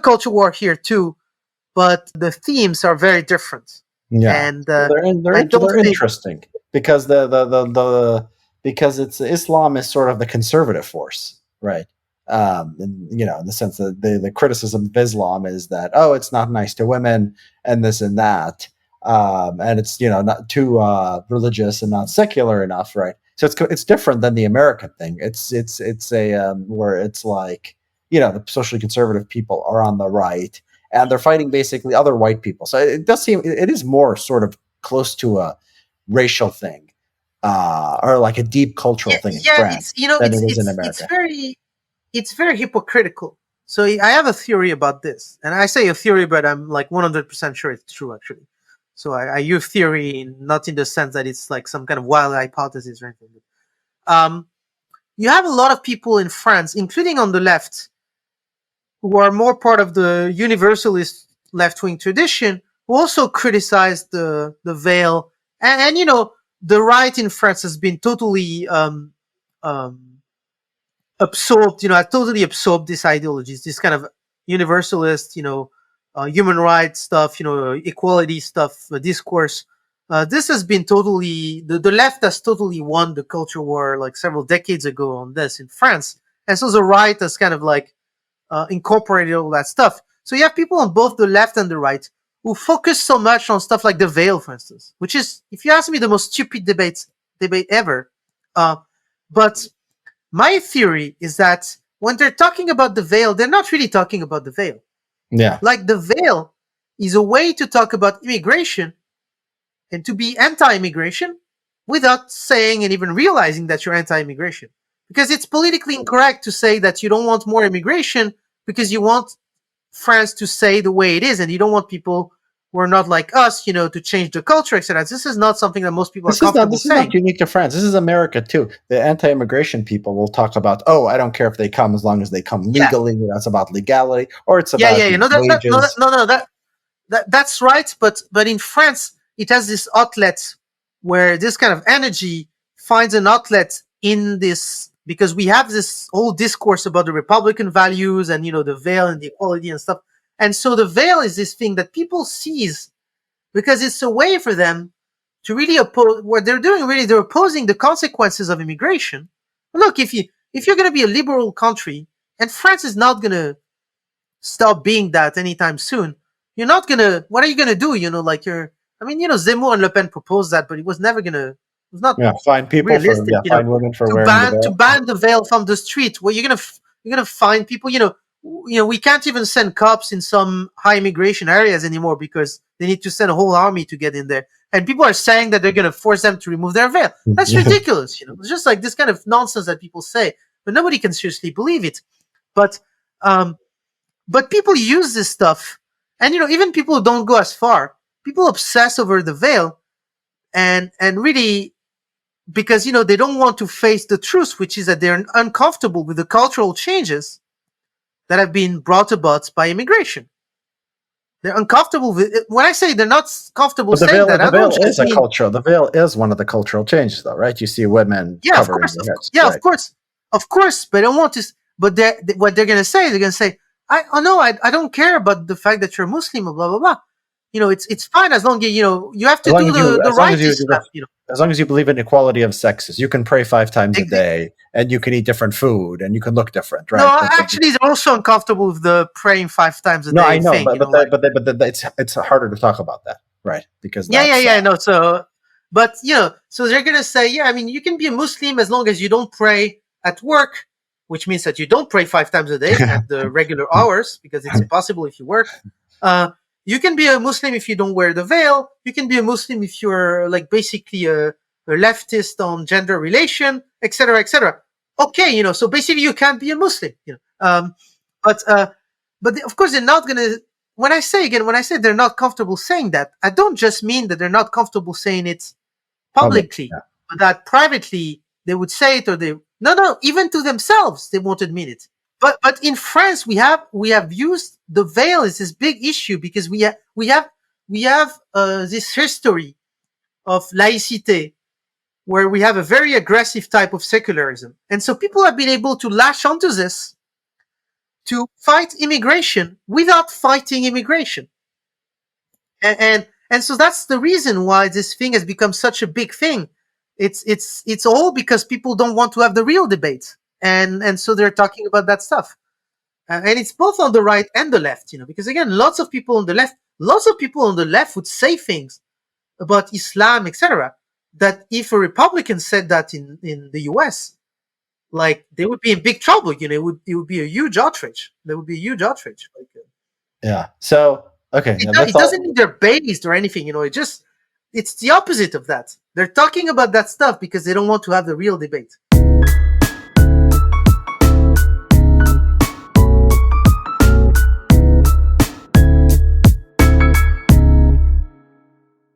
culture war here too, but the themes are very different. Yeah, And they're interesting because because Islam is sort of the conservative force, right? And, in the sense that the criticism of Islam is that, oh, it's not nice to women and this and that, and it's not too religious and not secular enough, right? So it's different than the American thing. It's a where it's like the socially conservative people are on the right and they're fighting basically other white people. So it does seem it is more sort of close to a racial thing, or like a deep cultural thing in France than it is in America. It's very hypocritical. So I have a theory about this, and I say a theory, but I'm like 100% sure it's true actually. So I use theory not in the sense that it's like some kind of wild hypothesis or anything. You have a lot of people in France, including on the left, who are more part of the universalist left-wing tradition, who also criticize the veil, and the right in France has been totally absorbed. Has totally absorbed this ideologies, this kind of universalist, human rights stuff, equality stuff, discourse. This has been totally the left has totally won the culture war like several decades ago on this in France, and so the right has kind of like incorporated all that stuff. So you have people on both the left and the right who focus so much on stuff like the veil, for instance, which is, if you ask me, the most stupid debate ever. But my theory is that when they're talking about the veil, they're not really talking about the veil. Yeah. Like the veil is a way to talk about immigration and to be anti-immigration without saying and even realizing that you're anti-immigration. Because it's politically incorrect to say that you don't want more immigration because you want France to stay the way it is, and you don't want people who are not like us, to change the culture, etc. This is not something that most people are comfortable saying. This is not unique to France. This is America too. The anti-immigration people will talk about, oh, I don't care if they come as long as they come legally. Yeah. That's about legality, or it's about wages. That's right. But in France, it has this outlet where this kind of energy finds an outlet in this, because we have this whole discourse about the Republican values and the veil and the equality and stuff. And so the veil is this thing that people seize because it's a way for them to really oppose what they're doing. Really, they're opposing the consequences of immigration. Look, if you're going to be a liberal country, and France is not going to stop being that anytime soon, you're not going to. What are you going to do? Zemmour and Le Pen proposed that, but it was never going to. It was not find people realistic. Find women for wearing the veil. To ban the veil from the street. Well, you're gonna find people. We can't even send cops in some high immigration areas anymore because they need to send a whole army to get in there. And people are saying that they're going to force them to remove their veil. That's ridiculous. It's just like this kind of nonsense that people say, but nobody can seriously believe it. But people use this stuff, and even people who don't go as far, people obsess over the veil, and really, because they don't want to face the truth, which is that they're uncomfortable with the cultural changes that have been brought about by immigration. They're uncomfortable with it. When I say they're not comfortable saying that, the veil is a cultural. The veil is one of the cultural changes, though, right? You see women covering their heads. Yeah, right. of course. But I don't want to. But what they're going to say, I don't care about the fact that you're Muslim or blah blah blah. It's fine as long as you have to do the righteous stuff. As long as you believe in equality of sexes, you can pray 5 times a day, and you can eat different food, and you can look different, right? No, actually, they're also uncomfortable with the praying 5 times a day. No, I know, thing, but it's harder to talk about that, right? Because no. So they're gonna say, you can be a Muslim as long as you don't pray at work, which means that you don't pray 5 times a day at the regular hours, because it's impossible if you work. You can be a Muslim if you don't wear the veil. You can be a Muslim if you're like basically a leftist on gender relation, etc., etc. Okay, so basically you can't be a Muslim. But of course they're not gonna. When I say they're not comfortable saying that, I don't just mean that they're not comfortable saying it publicly, but that privately they would say it, or even to themselves they won't admit it. But in France we have used the veil as this big issue because we have this history of laïcité, where we have a very aggressive type of secularism, and so people have been able to lash onto this to fight immigration without fighting immigration. And so that's the reason why this thing has become such a big thing. It's all because people don't want to have the real debate, and so they're talking about that stuff. And it's both on the right and the left, because again, lots of people on the left would say things about Islam, etc., that if a Republican said that in the US, like, they would be in big trouble. It would be a huge outrage. There would be a huge outrage. Like, Yeah. So okay, that's it doesn't mean they're based or anything. It's the opposite of that. They're talking about that stuff because they don't want to have the real debate.